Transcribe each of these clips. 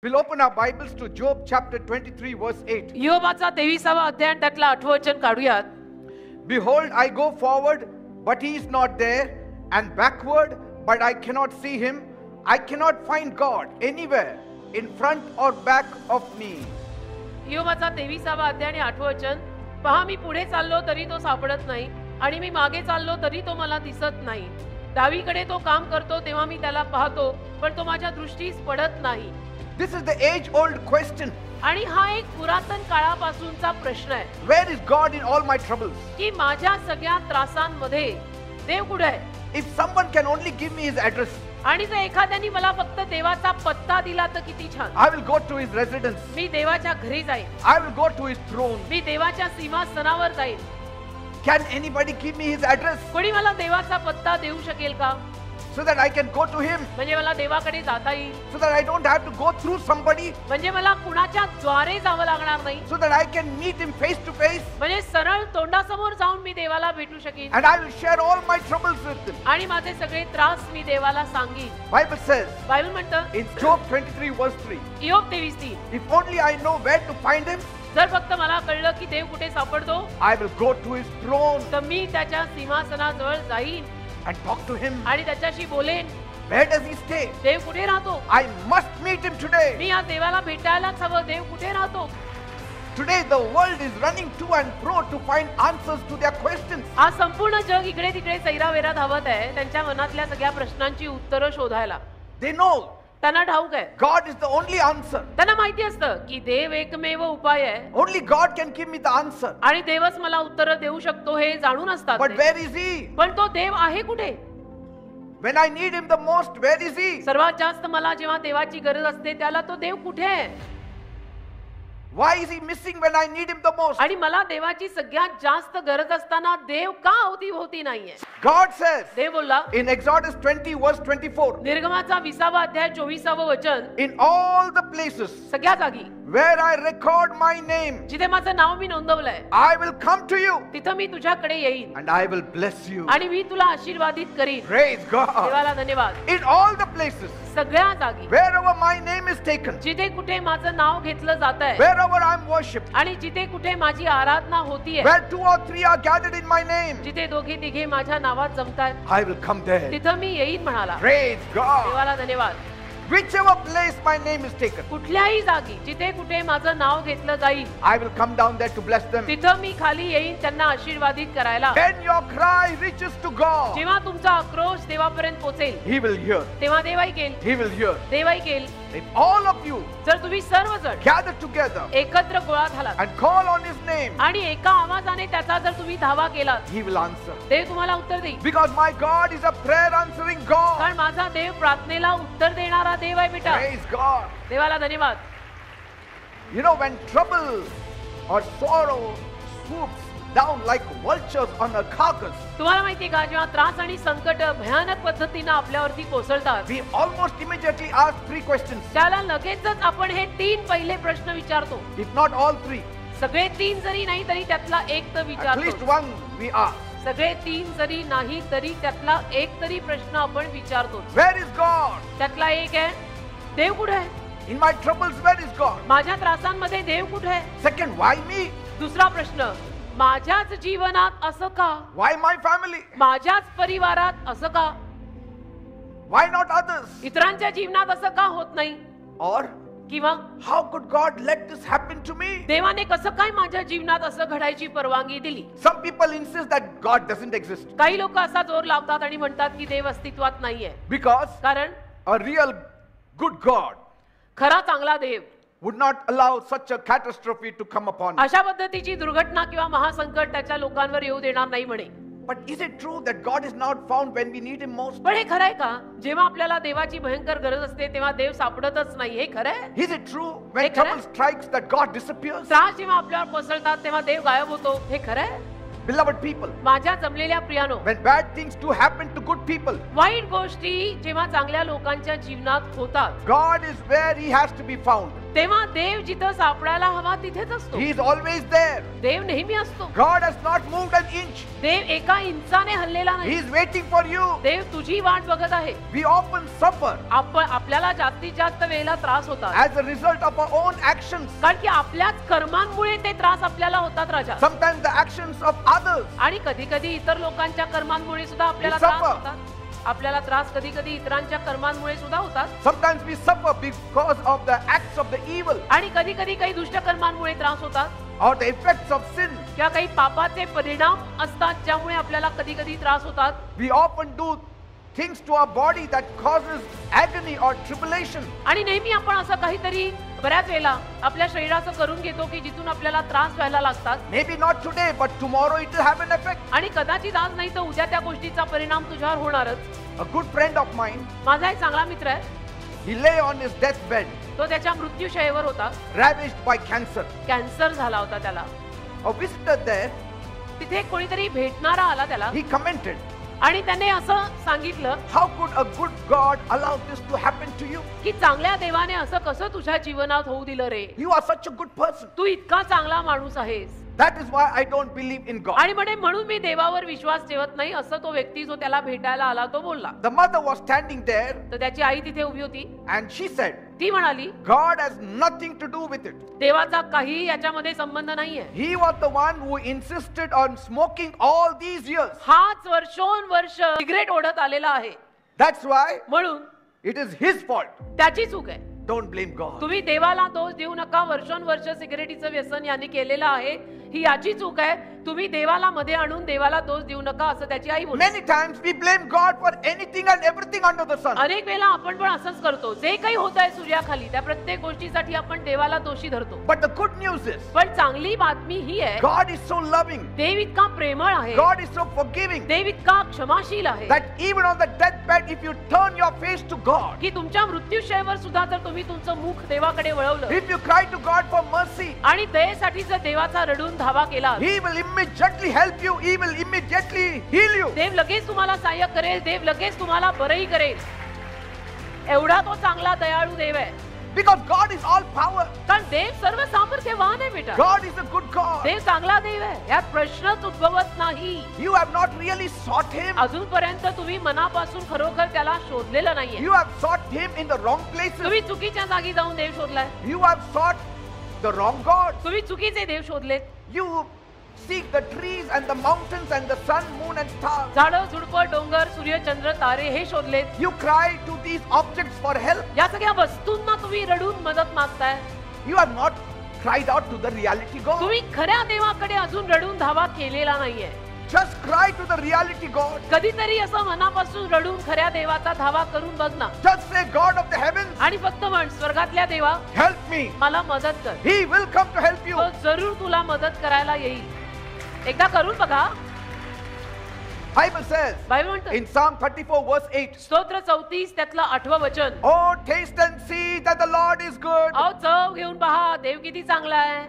We'll open our Bibles to Job chapter 23 verse 8. योबाचा 23वा अध्याय आणि त्यातला 8वं वचन काढूयात. Behold, I go forward, but he is not there, and backward, but I cannot see him. I cannot find God anywhere in front or back of me. योबाचा 23वा अध्याय आणि 8वं वचन. पहा, मी पुढे चाललो तरी तो सापडत नाही, आणि मी मागे चाललो तरी तो मला दिसत नाही. डावीकडे तो काम करतो तेव्हा मी त्याला पाहतो, पण तो माझ्या दृष्टीस पडत नाही. This is the age-old question. आणि हा एक पुरातन काळापासूनचा प्रश्न आहे. Where is God in all my troubles? की माझ्या सगळ्या त्रासांमध्ये देव कुठे आहे? If someone can only give me his address, आणि जर एखाद्याने मला फक्त देवाचा पत्ता दिला तर किती छान. I will go to his residence. मी देवाच्या घरी जाईन. I will go to his throne. मी देवाच्या सिंहासनावर जाईन. Can anybody give me his address कोणी मला देवाचा पत्ता देऊ शकेल का? so that I can go to him? म्हणजे मला देवाकडे जाता येईल. So that I don't have to go through somebody? म्हणजे मला कुणाच्या द्वारे जावं लागणार नाही. So that I can meet him face to face? म्हणजे सरळ तोंडासमोर जाऊन मी देवाला भेटू शकेन. And I will share all my troubles with him. आणि माझे सगळे त्रास मी देवाला सांगीन. Bible says बायबल म्हणतं in Job 23 verse 3, योग 23:3, if only I know where to find him, जर फक्त मला कळलं की देव कुठे सापडतो, I will go to his throne तर मी त्याच्या सिंहासनाजवळ जाईन and talk to him. आणि त्याच्याशी बोलेन. Where does he stay? देव कुठे राहतो? I must meet him today. मी आज देवाला भेटायलाच हवं. देव कुठे राहतो? Today the world is running to and fro to find answers to their questions. आज संपूर्ण जग इकडे तिकडे सैरावैरा धावत आहे त्यांच्या मनातल्या सगळ्या प्रश्नांची उत्तरं शोधायला. They know त्यांना ठाऊक आहे, God is the only answer. त्यांना माहिती असतं की देव एकमेव उपाय आहे. Only God can give me the answer. आणि देवच मला उत्तर देऊ शकतो हे जाणून असतात But ते. where is he? पण तो देव आहे कुठे? When I need him the most, where is he? सर्वात जास्त मला जेव्हा देवाची गरज असते त्याला तो देव कुठे आहे? Why is he missing when I need him the most? आणि मला देवाची सगळ्यात जास्त गरज असताना देव का अवतीभोवती नाहीये? God says देव बोलला in Exodus 20 verse 24, निर्गमाचा 20वा अध्याय 24वा वचन, in all the places सगळ्या जागी where I record my name, जिथे माझं नाव मी नोंदवलंय I will come to you तिथं मी तुझ्याकडे येईन and I will bless you. आणि मी तुला आशीर्वादित करीन. Praise God. देवाला धन्यवाद. In all the places सगळ्या जागी wherever my name is taken, जिथे कुठे माझं नाव घेतलं जात आहे wherever I am worshipped, आणि जिथे कुठे माझी आराधना होतीये, where 2 or 3 are gathered in my name, जिथे दोघे तिघे माझ्या नावात जमतायत, I will come there. तिथं मी येईन म्हणाला. Praise God. देवाला धन्यवाद. Whichever place my name is taken, कुठल्याही जागी जिथे कुठे माझं नाव घेतलं जाईल I will come down there to bless them. तिथं मी खाली येईन त्यांना आशीर्वादित करायला. When your cry reaches to God, जेव्हा तुमचा आक्रोश देवापर्यंत पोहोचेल He will hear. तेव्हा देव ऐकेल. He will hear. देव ऐकेल. If all of you जर तुम्ही सर्वजण gather together एकत्र गोळा झालात and call on His name, आणि एका आवाजाने त्याचा जर तुम्ही धावा केलात, He will answer. देव तुम्हाला उत्तर देईल. Because my God is a prayer answering God. कारण माझा देव प्रार्थनेला उत्तर देणारा देव आहे बेटा. Praise God. देवाला धन्यवाद. You know, when trouble or sorrow swoops down like vultures on a carcass, तुम्हाला माहितीये का, जेव्हा त्रास आणि संकट भयानक पद्धतीने आपल्यावरती कोसळतात, we almost immediately ask 3 questions. त्याला लगेचच आपण हे 3 पहिले प्रश्न विचारतो. If not all 3, सगळे 3 जरी नाही तरी त्यातला एक तर at least विचारतो. 1 we ask. सगळे 3 जरी नाही तरी त्यातला एक तरी प्रश्न आपण विचारतो. Where is God? त्यातला एक आहे, देव कुठे आहे? In my troubles, where is God? माझ्या त्रासांमध्ये देव कुठे आहे? Second, why me? दुसरा प्रश्न, माझ्याच जीवनात असं का? Why my family? माझ्याच परिवारात असं का? Why not others? इतरांच्या जीवनात असं का होत नाही? Or किंवा how could God let this happen to me? देवाने कसं काय माझ्या जीवनात असं घडायची परवानगी दिली? Some people insist that God doesn't exist काही लोक असा जोर लावतात आणि म्हणतात की देव अस्तित्वात नाहीये. because कारण a real good God खरा चांगला देव would not allow such a catastrophe to come upon him. अशा पद्धतीची दुर्घटना किंवा महासंकट त्याच्या लोकांवर येऊ देणार नाही म्हणे. But is it true that God is not found when we need him most? पण हे खरंय का, जेव्हा आपल्याला देवाची भयंकर गरज असते तेव्हा देव सापडतच नाही? हे खरंय. Is it true when Hey, trouble correct. strikes that God disappears? त्रास जेव्हा आपल्यावर कोसळतात तेव्हा देव गायब होतो? हे खरंय. Beloved people, माझ्या जमलेल्या प्रियानो, when bad things do happen to good people, वाईट गोष्टी जेव्हा चांगल्या लोकांच्या जीवनात होतात, God is where he has to be found. तेव्हा देव जिथं सापडायला हवा तिथेच असतो. He is always there. देव नेहमी असतो. God has not moved an inch. देव एका इंचाने हललेला He नाही. is waiting for you. देव तुझी वाट बघत आहे. We often suffer आपल्याला जास्तीत जास्त वेळेला त्रास होतात, as a result of our own actions. कारण की आपल्याच कर्मांमुळे ते त्रास आपल्याला होतात राजा. Sometimes the actions of others. आणि कधी कधी इतर लोकांच्या कर्मांमुळे सुद्धा आपल्याला We त्रास suffer. होतात. आपल्याला त्रास कधी कधी इतरांच्या कर्मांमुळे सुद्धा होतात. Sometimes we suffer because of the acts of the evil आणि कधी कधी काही दुष्ट कर्मांमुळे त्रास होतात, or the effects of sin. किंवा काही पापाचे परिणाम असतात ज्यामुळे आपल्याला कधी कधी त्रास होतात. We often do things to our body that causes agony or tribulation. आणि नेहमी आपण असं काहीतरी बऱ्याच वेळेला आपल्या शरीराचं करून घेतो की जिथून आपल्याला त्रास व्हायला लागतात. Maybe not today, but tomorrow it will have an effect. आणि कदाचित आज नाही तर उद्या त्या गोष्टीचा परिणाम तुझ्यावर होणारच. A good friend of mine, माझा एक चांगला मित्र आहे, he lay on his deathbed, तो त्याच्या मृत्यूशय्येवर होता. ravaged by cancer. कॅन्सर झाला होता त्याला. A visitor there, तिथे कोणीतरी भेटणारा आला त्याला he commented, आणि त्याने असं सांगितलं how could a good God allow this to happen to you? की चांगल्या देवाने असं कसं तुझ्या जीवनात होऊ दिलं रे. You are such a good person. तू इतका चांगला माणूस आहेस. That is why I don't believe in God. आणि म्हणून मी देवावर विश्वास ठेवत नाही असं तो व्यक्ती जो त्याला भेटायला आला तो बोलला. The mother was standing there तर त्याची आई तिथे उभी होती. and she said, ती म्हणाली God has nothing to do with it. देवाचा काही याच्यामध्ये संबंध नाहीये. He was the one who insisted on smoking all these years. हाच वर्षोनवर्ष सिगरेट ओढत आलेला आहे. That's why म्हणून it is his fault. त्याची चूक आहे. Don't blame God. तुम्ही देवाला दोष देऊ नका. वर्षोनवर्ष सिगरेटीचं व्यसन याने केलेलं आहे, ही याची चूक आहे. तुम्ही देवाला मध्ये आणून देवाला दोष देऊ नका असं त्याची आई बोलते. Many times we blame God for anything and everything under the sun. अनेक वेळेला आपण पण असंच करतो. जे काही होत आहे सूर्याखाली त्या प्रत्येक गोष्टीसाठी आपण देवाला दोषी धरतो. But the good news is, पण चांगली बातमी ही आहे, God is so loving. देव इतका प्रेमळ आहे, God is so forgiving देव इतका क्षमाशील आहे that even on the deathbed, if you turn your face to God, की तुमच्या मृत्यूशय्येवर सुद्धा जर तुम्ही तुमचं मुख देवाकडे वळवलं if you cry to God for mercy, आणि दयेसाठी जर देवाचा रडून धावा केला, He will immediately help you. He will immediately heal you. देव लगेच तुम्हाला सहाय्य करेल. देव लगेच तुम्हाला बरंही करेल. एवढा तो चांगला दयाळू देव आहे. Because God is all power. कारण देव सर्व सामर्थ्यवान आहे बेटा. God is a good God. देव चांगला देव आहे. यात प्रश्नच उद्भवत नाही. You have not really sought Him. अजूनपर्यंत तुम्ही मनापासून खरोखर त्याला शोधलेलं नाहीये. You have sought Him in the wrong places. तुम्ही चुकीच्या जागी जाऊन देव शोधलाय. You have sought the wrong God. तुम्ही चुकीचे देव शोधलेत. You seek the trees and the mountains and the sun, moon and stars. झाडं झुडपं डोंगर सूर्य चंद्र तारे हे शोधलेत. You cry to these objects for help. या सगळ्या वस्तूंना तुम्ही रडून मदत मागताय. You have not cried out to the reality God. तुम्ही खऱ्या देवाकडे अजून रडून धावा केलेला नाहीये. Just cry to the reality God. कधीतरी असं मनापासून रडून खऱ्या देवाचा धावा करून बघ ना. Just say, God of the heavens, आणि फक्त म्हण, स्वर्गातल्या देवा help me. मला मदत कर. He will come to help you. तो जरूर तुला मदत करायला येईल. एकदा करून बघा. Bible says बायबल म्हणतं in Psalm 34 verse 8, स्तोत्र 34 त्यातलं 8वं वचन, oh taste and see that the Lord is good. अहो चव घेऊन पहा देव किती चांगला आहे.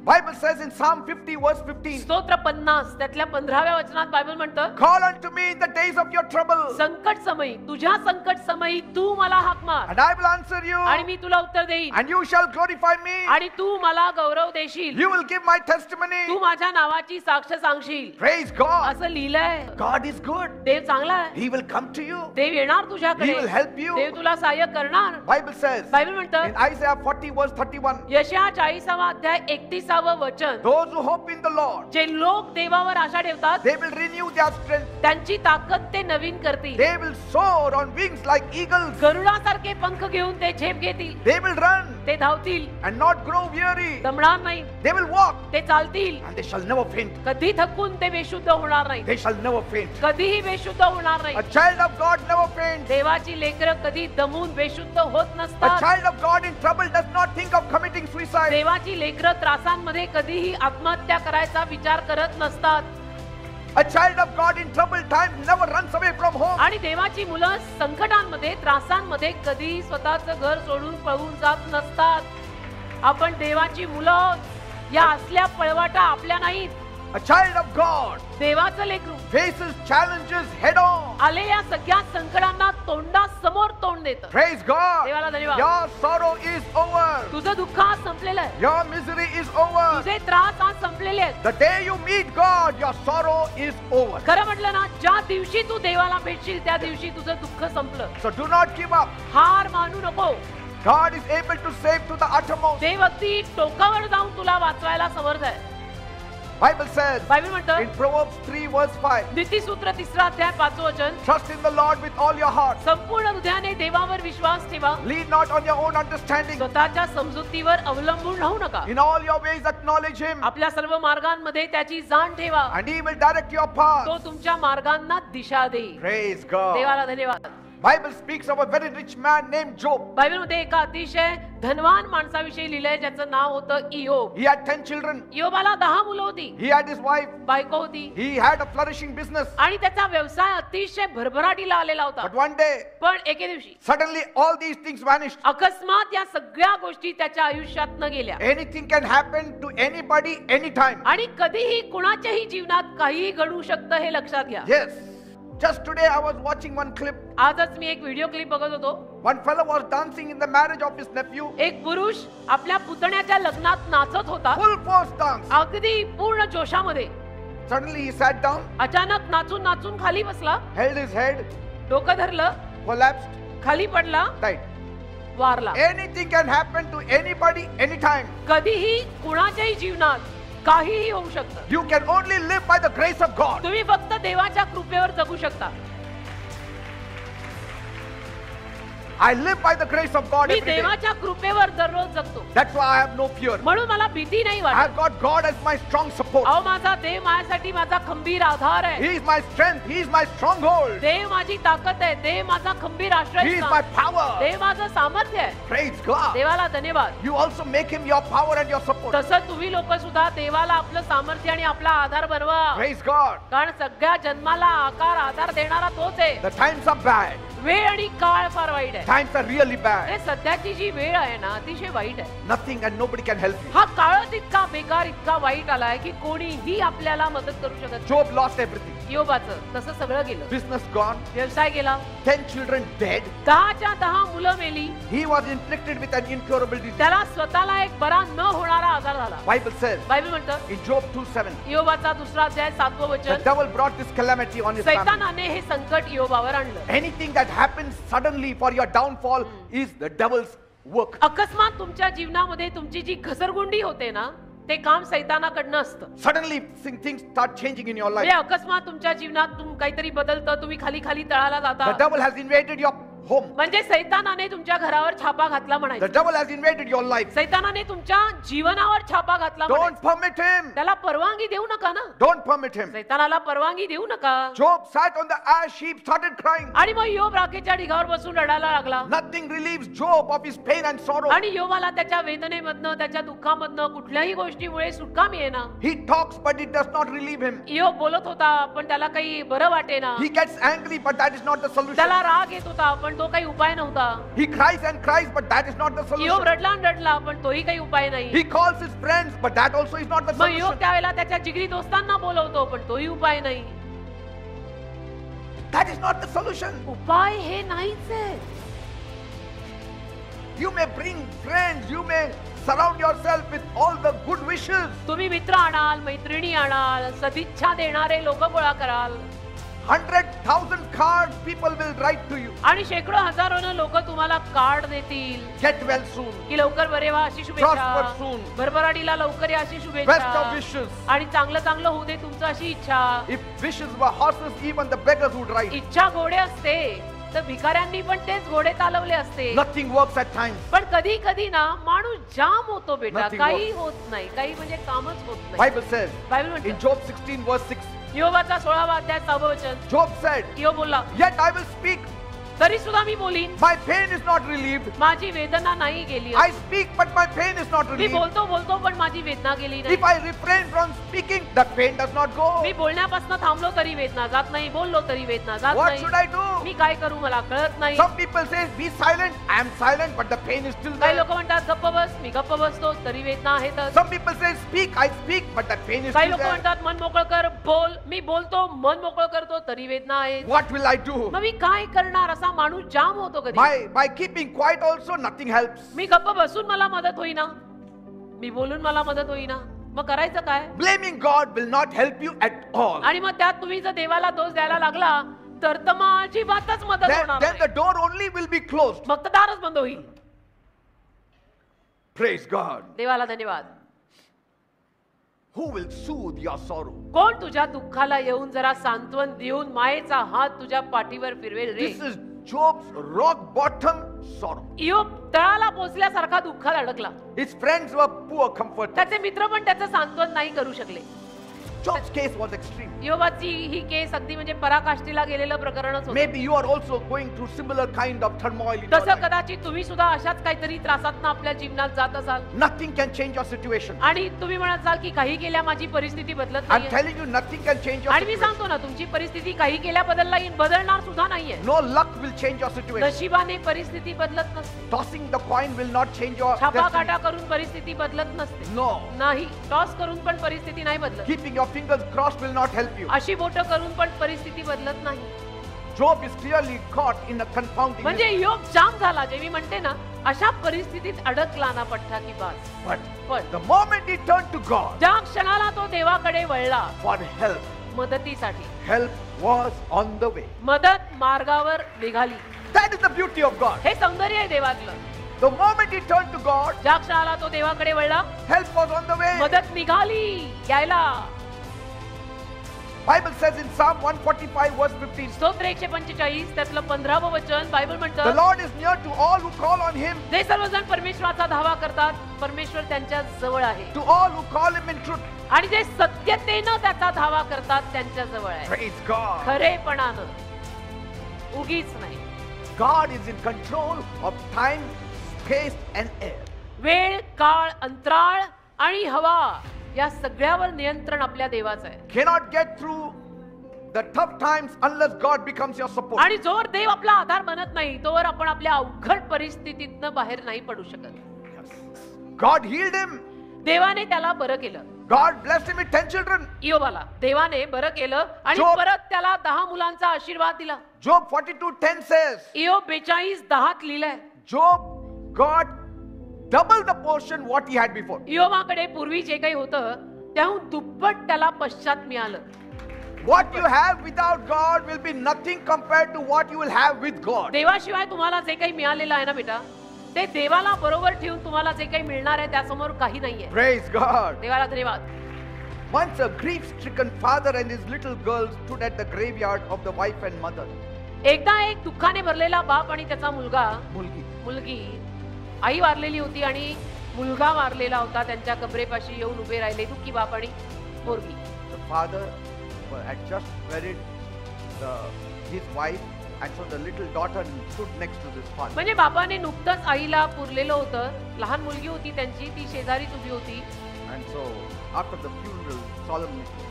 Bible says in Psalm 50 verse 15, स्तोत्र 50 त्यातल्या 15व्या वचनात बायबल म्हणतं, call unto me in the days of your trouble, संकट समयी तुझ्या संकट समयी तू मला हाक मार and I will answer you, आणि मी तुला उत्तर देईन. and you shall glorify me. आणि तू मला गौरव देशील. You will give my testimony. तू माझ्या नावाची साक्ष सांगशील. Praise God. असं लिहिलंय. God is good. देव चांगला आहे. He will come to you. देव येणार तुझ्याकडे. He will help you. देव तुला सहाय्य करणार. Bible says बायबल म्हणतं in Isaiah 40 verse 31, यशया 40वा अध्याय 31व वचन, those who hope in the Lord, जे लोक देवावर आशा ठेवतात they will renew their strength. त्यांची ताकद ते नवीन करतील. They will soar on wings like eagles. गरुडासारखे पंख घेऊन ते झेप घेतील. They will run ते धावतील, and not grow weary. दमणार नाही. They will walk ते चालतील, and they shall never faint. कधी थकून ते बेशुद्ध होणार नाही. They shall never faint. कधीही बेशुद्ध होणार नाही. A child of God never faints. देवाची लेकरं कधी दमून बेशुद्ध होत A नसतात. child of God in trouble does not think of committing suicide. देवाची लेकरं त्रासांमध्ये कधीही आत्महत्या करायचा विचार करत नसतात. A child of God in troubled times never runs away from home. आणि देवाची मुलं संकटांमध्ये त्रासांमध्ये कधी स्वतःचं घर सोडून पळून जात नसतात. आपण देवाची मुलं या असल्या पळवाटा आपल्या नाहीत. A child of God देवाचं लेकरू faces challenges head on. आलेल्या सगळ्या संकटांना तोंडासमोर तोंड देतं. Praise God. देवाला धन्यवाद. Your sorrow is over. तुझं दुःख आज संपलेलं आहे. Your misery is over. तुझे त्रास आज संपलेले आहेत. The day you meet God, your sorrow is over. खरं म्हटलं ना, ज्या दिवशी तू देवाला भेटशील त्या दिवशी तुझं दुःख संपलं. So do not give up. हार मानू नको. God is able to save to the uttermost. देव अगदी टोकावर जाऊन तुला वाचवायला समर्थ आहे. Bible says बायबल म्हणतं in Proverbs 3 verse 5, नीतिसूत्र 3 अध्याय 5 वचन, trust in the Lord with all your heart. संपूर्ण हृदयाने देवावर विश्वास ठेवा. Lean not on your own understanding. स्वतःच्या समजुतीवर अवलंबून राहू नका. In all your ways acknowledge Him, आपल्या सर्व मार्गांमध्ये त्याची जाण ठेवा. and He will direct your path. तो तुमच्या मार्गांना दिशा देईल. Praise God. देवाला धन्यवाद. Bible speaks of a very rich man named Job. बायबलमध्ये एका अतिशय धनवान माणसाविषयी लिहिलंय ज्याचं नाव होतं इयोब. He had 10 children. इयोबाला 10 मुलं होती. He had his wife. बायको होती. He had a flourishing business. आणि त्याचा व्यवसाय अतिशय भरभराटीला आलेला होता. But one day, पण एके दिवशी suddenly all these things vanished. अकस्मात या सगळ्या गोष्टी त्याच्या आयुष्यातनं गेल्या. Anything can happen to anybody anytime. आणि कधीही कुणाच्याही जीवनात काहीही घडू शकतं हे लक्षात घ्या. Yes. Just today I was watching one clip. आजच मी एक व्हिडिओ क्लिप बघत होतो. One fellow was dancing in the marriage of his nephew. एक पुरुष आपल्या पुतण्याच्या लग्नात नाचत होता. Full force dance. अगदी पूर्ण जोशामध्ये. Suddenly he sat down, अचानक नाचून नाचून खाली बसला. held his head, डोकं धरलं, collapsed, खाली पडला, died. वारला. Anything can happen to anybody anytime. कधीही कुणाच्याही जीवनात काहीही होऊ शकतं. You can only live by the grace of God. तुम्ही फक्त देवाच्या कृपेवर जगू शकता. I live by the grace of God me every day. देवाच्या कृपेवर दररोज जगतो. That's why I have no fear. म्हणून मला भीती नाही I वाटत. have got God as my strong support. अहो माझा देव माझ्यासाठी माझा खंबीर आधार आहे. He is my strength. He is my stronghold. देव माझी ताकद आहे. देव माझा खंबीर He is my आश्रयस्थान. power. देव माझं सामर्थ्य आहे. Praise God. देवाला धन्यवाद. You also make Him your power and your support. तसं तुम्ही लोक सुद्धा देवाला आपलं सामर्थ्य आणि आपला आधार बनवा. Praise God. कारण सगळ्या जन्माला आकार आधार देणारा तोच आहे. The times are bad. वेळ आणि काळ फार वाईट आहे. Times are really bad. अरे सध्याची जी वेळ आहे ना अतिशय वाईट आहे. Nothing and nobody can help you. हा काळच इतका बेकार इतका वाईट आलाय की कोणीही आपल्याला मदत करू शकत नाही. Job lost everything. योबाचं तसं सगळं गेलं. Business gone. व्यवसाय गेला. 10 children dead. 10च्या 10 मुलं मेली. He was inflicted with an incurable disease. त्याला स्वतःला एक बरा न होणारा आजार झाला. Bible says बायबल म्हणतं in Job 2:7, योबाचा दुसरा अध्याय 7वं the वचन, devil brought this calamity on his family. सैतानाने हे संकट योबावर आणलं. Anything that happens suddenly for your downfall is the devil's work. अकस्मात तुमच्या जीवनामध्ये तुमची जी घसरगुंडी होते ना ते काम सैतानाकडनं असतं. Suddenly things start changing in your life. म्हणजे अकस्मात तुमच्या जीवनात काहीतरी बदलतं. तुम्ही खाली खाली तळाला The जाता. devil has invaded your home. म्हणजे सैतानाने तुमच्या घरावर छापा घातला The म्हणायचं. devil has invaded your life. सैतानाने तुमच्या जीवनावर छापा घातला Don't म्हणायचं. permit him. त्याला परवानगी देऊ नका ना. Don't permit him. सैतानाला परवानगी देऊ नका. Job sat on the ash heap, started crying. आणि मग योब राखेच्या ढिगावर बसून रडायला लागला. Nothing relieves Job of his pain and sorrow. आणि योबाला त्याच्या वेदनेमधनं त्याच्या दुःखामधनं कुठल्याही गोष्टीमुळे सुटका मिळेना. He talks, but it does not relieve him. योब बोलत होता पण त्याला काही बरं वाटेना. He gets angry, but that is not the solution. त्याला राग येत होता पण तो काही उपाय नव्हता. He cries and cries, but that is not the योब solution. रडला आणि रडला पण तोही काही उपाय नाही. He calls his friends, but that also is not the मग योब solution. त्यावेळेला त्याच्या जिगरी दोस्तांना बोलवतो पण तोही उपाय नाही. That is not the solution. उपाय हे नाहीच आहे. You may bring friends, you may surround yourself with all the good wishes. तुम्ही मित्र आणाल, मैत्रिणी आणाल, सदिच्छा देणारे लोक गोळा कराल 100,000 cards people will write to you. आणि शेकडो हजारोनं लोक तुम्हाला कार्ड देतील Get well soon. की लवकर बरे व्हा अशी Prosper शुभेच्छा, soon. भरभराटीला लवकर या अशी Best of शुभेच्छा wishes. आणि चांगलं चांगलं होऊ दे तुमचं अशी इच्छा. If wishes were horses, even the beggars would ride. इच्छा घोडे असते तर भिकाऱ्यांनी पण तेच घोडे चालवले असते. Nothing works at times. पण कधी कधी ना माणूस जाम होतो बेटा. Nothing काही होत नाही. काही म्हणजे कामच होत नाही. Bible says बायबल in म्हणते Job 16 verse 6, योबाचा 16वा अध्याय 6वं वचन, Job said, योब बोलला yet I will speak. तरी सुद्धा मी बोलीन. My pain is not relieved. माझी वेदना नाही गेली. I speak, but my pain is not me relieved. बोलतो बोलतो पण माझी वेदना गेली नाही. If I refrain from speaking, the pain does not go. मी बोलण्यापासून थांबलो तरी वेदना जात नाही. बोललो तरी वेदना जात What नाही. should I do? मी काय करू मला कळत नाही. Some people say, be silent. I am silent, but the pain is still काही there. लोक म्हणतात गप्प बस, मी गप्प बसतो तरी वेदना आहेतच. Some people say, speak. I speak, but the pain is काही still लोक there. म्हणतात मन मोकळं कर, बोल, मी बोलतो, मन मोकळं करतो तरी वेदना आहे. What will I do? मग मी काय करणार? असा माणूस जाम होतो कधी. By keeping quiet also, nothing helps. मी गप्प बसून मला मदत होईना, मी बोलून मला मदत होईना, मग करायचं काय? Blaming God will not help you at all. आणि मग त्यात तुम्ही जर देवाला दोष द्यायला लागला तर माझी बातच मदत होणार Then the नाही. door only will be closed. मग तर दारच बंद होईल. Praise God. देवाला धन्यवाद. Who will soothe your sorrow? कोण तुझ्या दुःखाला येऊन जरा सांत्वन देऊन मायेचा हात तुझ्या पाठीवर फिरवेल रे? This is Job's rock bottom sorrow. इयोब तळाला पोचल्यासारखा दुःखात अडकला. His friends were poor comforters. त्याचे मित्र पण त्याचं सांत्वन नाही करू शकले. Job's case was extreme. इयोबाची ही केस अगदी म्हणजे पराकाष्ठीला गेलेलं प्रकरणच होतं. Maybe you are also going through similar kind of turmoil in your तसं life. कदाचित तुम्ही सुद्धा अशाच काहीतरी त्रासातनं आपल्या जीवनात जात असाल Nothing can change your situation. आणि तुम्ही म्हणत असाल की काही केल्या माझी परिस्थिती बदलत I'm नाहीये. telling you, nothing can change your आणि मी situation. सांगतो ना तुमची परिस्थिती काही केल्या बदलणार सुद्धा नाहीये. No luck will change your situation. नशिबाने परिस्थिती बदलत नसते. Tossing the coin will not change your छापा destiny. काटा करून परिस्थिती बदलत नसते. No. नाही, टॉस करून पण परिस्थिती नाही बदलत. Keeping your fingers crossed will not help you. अशी बोटं करून पण परिस्थिती बदलत नाही. Job is clearly caught in a confounding म्हणजे mystery. योग जाम झाला जे मी म्हणते ना अशा परिस्थितीत अडकला ना पठ्ठा की बास. पण The moment he turned to God ज्या क्षणाला तो देवाकडे वळला for help, मदतीसाठी, help was on the way. मदत मार्गावर निघाली. That is the beauty of God. हे सौंदर्य आहे देवातलं. The moment he turned to God, ज्या क्षणाला तो देवाकडे वळला help was on the way. मदत निघाली यायला. Bible says in Psalm 145 verse 15, स्तोत्र 145 त्यातलं 15वं वचन बायबल the म्हणतं Lord is near to all who call on him, जे सर्वजण परमेश्वराचा धावा करतात परमेश्वर त्यांच्या जवळ आहे. to all who call him in truth. आणि जे सत्यतेनं त्याचा धावा करतात त्यांच्या जवळ आहे. Praise God. खरेपणानं, उगीच नाही. God is in control of time, space and air. वेळ, काळ, अंतराळ आणि हवा या सगळ्यावर नियंत्रण आपल्या देवाचं आहे. Cannot get through the tough times unless God becomes your support. आणि जोर देव आपला आधार बनत नाही तोवर आपण आपल्या अवघड परिस्थितीतनं बाहेर नाही पडू शकत. God healed him. देवाने त्याला बरं केलं. God blessed him with 10 children. इयोबाला देवाने बरं केलं आणि जोब- परत त्याला 10 मुलांचा आशीर्वाद दिला. Job 42:10 says, इयोब 42:10 लिहिलंय. Job got double the portion what he had before. इयोबाकडे पूर्वी जे काही होतं त्याहून दुप्पट त्याला पश्चात मिळालं. What you have without God will be nothing compared to what you will have with God. देवाशिवाय तुम्हाला जे काही मिळालेलं आहे ना बेटा ते देवाला बरोबर ठेवून तुम्हाला जे काही मिळणार आहे त्यासमोर काही नाहीये. Praise God. देवाला धन्यवाद. Once a grief-stricken father and his little girl stood at the graveyard of the wife and mother. एकदा एक दुःखाने भरलेला बाप आणि त्याचा Mulgi. मुलगी आई वारलेली होती आणि मुलगा वारलेला होता. त्यांच्या कबरेपाशी येऊन उभे राहिले दुःखी बाप आणि पोरगी. The father had just buried his wife, and so the little daughter stood next to this father. म्हणजे बापाने नुकतंच आईला पुरलेलं होतं. लहान मुलगी होती त्यांची, ती शेजारीच उभी होती. And so after the funeral solemnity,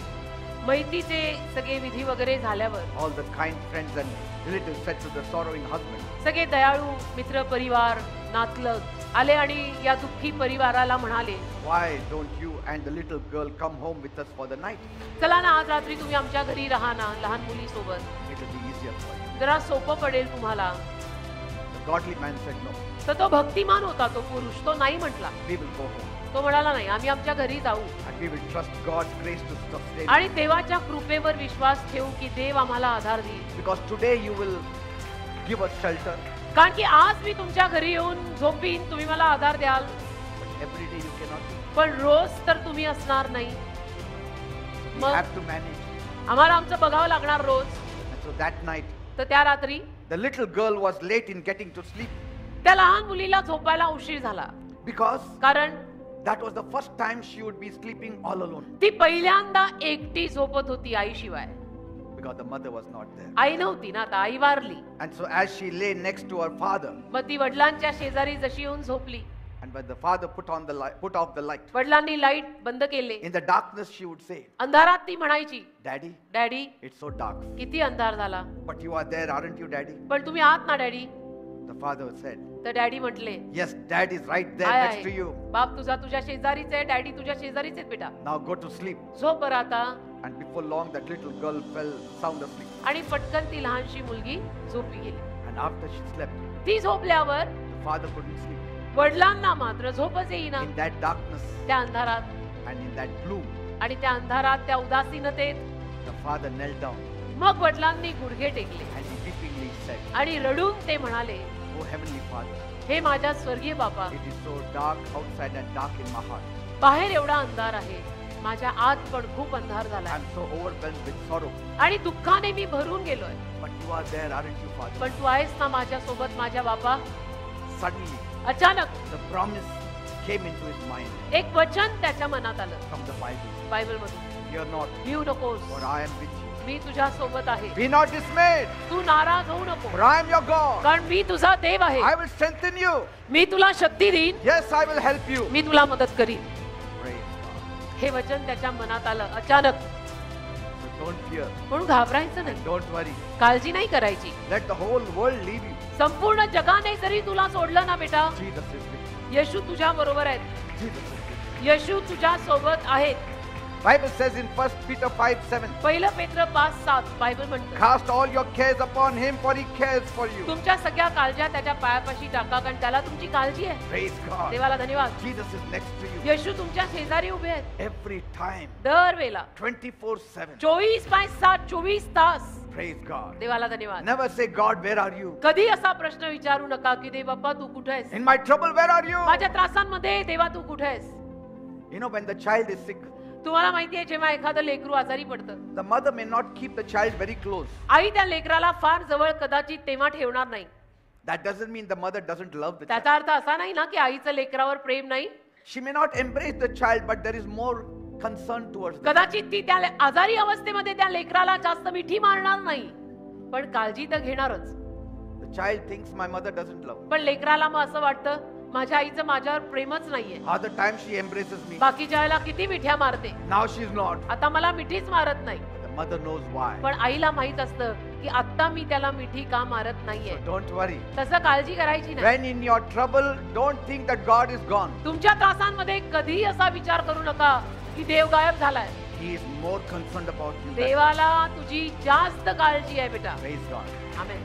मैतीचे सगळे विधी वगैरे झाल्यावर all the kind friends and relatives said to the sorrowing husband, सगळे दयाळू मित्र परिवार नातलग आले आणि या दुःखी परिवाराला म्हणाले, why don't you and the little girl come home with us for the night? चला ना आज रात्री तुम्ही आमच्या घरी राहा ना लहान मुली सोबत, It will be easier for you. जरा सोपं पडेल तुम्हाला. The godly man said no. तर तो भक्तिमान होता तो पुरुष, तो नाही म्हटला. We will go home तो म्हणाला नाही आम्ही आमच्या घरी जाऊ and we will trust God's grace to sustain. आणि देवाच्या कृपेवर विश्वास ठेवू की देव आम्हाला आधार देईल. Because today you will give us shelter, कारण की आज मी तुमच्या घरी येऊन झोपीन तुम्ही मला आधार द्याल but every day you cannot do. पण रोज तर तुम्ही असणार नाही. We मग have to manage. आम्हाला आमचं बघावं लागणार रोज. And so that night, तर त्या रात्री the little girl was late in getting to sleep त्या लहान मुलीला झोपायला उशीर झाला. because कारण that was the first time she would be sleeping all alone ती पहिल्यांदा एकटी झोपत होती आईशिवाय. because the mother was not there. आई नव्हती ना आता आई Warli. And so as she lay next to her father, मग ती वडिलांच्या शेजारी जशी येऊन झोपली And when the father put off the light, वडिलांनी लाईट बंद केले. in the darkness she would say, अंधारात ती म्हणायची, Daddy, daddy it's so dark. किती अंधार झाला. But you are there, aren't you, Daddy? पण तुम्ही आहात ना डॅडी. The father said, तर डॅडी म्हटले, Yes, Dad is right there आहे, next to आहे. you. बाप तुझ्या शेजारीच आहे. डॅडी तुझ्या शेजारीच आहेत बेटा. Now go to sleep. झोप बरं आता. And before long, that little girl fell sound asleep. आणि पटकन ती लहानशी मुलगी झोपी गेली. And after she slept, ती झोपल्यावर the father couldn't sleep. वडिलांना मात्र झोपच येईना. In that darkness त्या अंधारात and in that gloom, आणि त्या अंधारात त्या उदासीनतेत the father knelt down मग वडिलांनी गुडघे टेकले and he weepingly said, आणि रडून ते म्हणाले, Oh Heavenly Father, हे माझ्या स्वर्गीय बापा, it is so dark outside and dark in my heart. बाहेर एवढा अंधार आहे, माझ्या आत पण खूप अंधार झाला I am so overwhelmed with sorrow. आणि दुःखाने मी भरून गेलोय. But you are there, aren't you, Father? पण तू आहेस ना माझ्या सोबत माझ्या बापा. Suddenly, अचानक the promise came into his mind एक वचन त्याच्या मनात आलं. from the Bible. बायबल मधून, Fear not, भिऊ नकोस, for I am with you. मी तुझ्या सोबत आहे. Be not dismayed, तू नाराज होऊ नको, for I am your God. कारण मी तुझा देव आहे. I will strengthen you. मी तुला शक्ती देईन, Yes, I will help you. मी तुला मदत करीन. Praise God. हे वचन त्याच्या मनात आलं अचानक. So don't fear म्हणून घाबरायचं and नाही, don't worry. काळजी नाही करायची. Let the whole world leave you. संपूर्ण जगाने जरी तुला सोडलं ना बेटा, Jesus is with you. येशू तुझ्या बरोबर आहेत. Jesus is with you. येशू तुझ्या सोबत आहेत. Bible says in 1 Peter 5:7, पहिलं पेत्र 5:7 बायबल म्हणतं, cast all your cares upon him, for he cares for you. तुमच्या सगळ्या काळज्या त्याच्या पायापाशी टाका, कारण त्याला तुमची काळजी आहे. Praise God. देवाला धन्यवाद. Jesus is next to you येशू तुमच्या शेजारी उभे आहेत. every time, दर वेळेला 24/7. 24/7 24 तास. Praise God. देवाला धन्यवाद. Never say, God, where are you? कधी असा प्रश्न विचारू नका की देव बाप्पा तू कुठे आहेस. In my trouble, where are you? माझ्या त्रासांमध्ये देवा तू कुठे आहेस. You know, when the child is sick, तुम्हाला माहिती आहे जेव्हा एखादं लेकरू आजारी पडतं, the mother may not keep the child very close. आई त्या लेकराला फार जवळ कदाचित तेव्हा ठेवणार नाही. That doesn't mean the mother doesn't love the child. त्याचा अर्थ असा नाही ना की आईचं लेकरावर प्रेम नाही. She may not embrace the child, but there is more concern towards the child. कदाचित ती त्या आजारी अवस्थेमध्ये त्या लेकराला जास्त मिठी मारणार नाही, पण काळजी तर घेणारच. The child thinks my mother doesn't love. पण लेकराला मग असं वाटतं माझ्या आईचं माझ्यावर प्रेमच नाहीये. Other times she embraces me. बाकीच्या वेळेला किती मिठ्या मारते, Now she's not. आता मला मिठीच मारत नाही. The mother knows why. पण आईला माहित असतं की आता मी त्याला मिठी का मारत नाहीये. So don't worry. तसं काळजी करायची नाही. When in your trouble, don't think that God is gone. तुमच्या त्रासांमध्ये कधीही असा विचार करू नका की देव गायब झालाय. He is more concerned about you. देवाला तुझी जास्त काळजी आहे बेटा. Praise God. आमेन.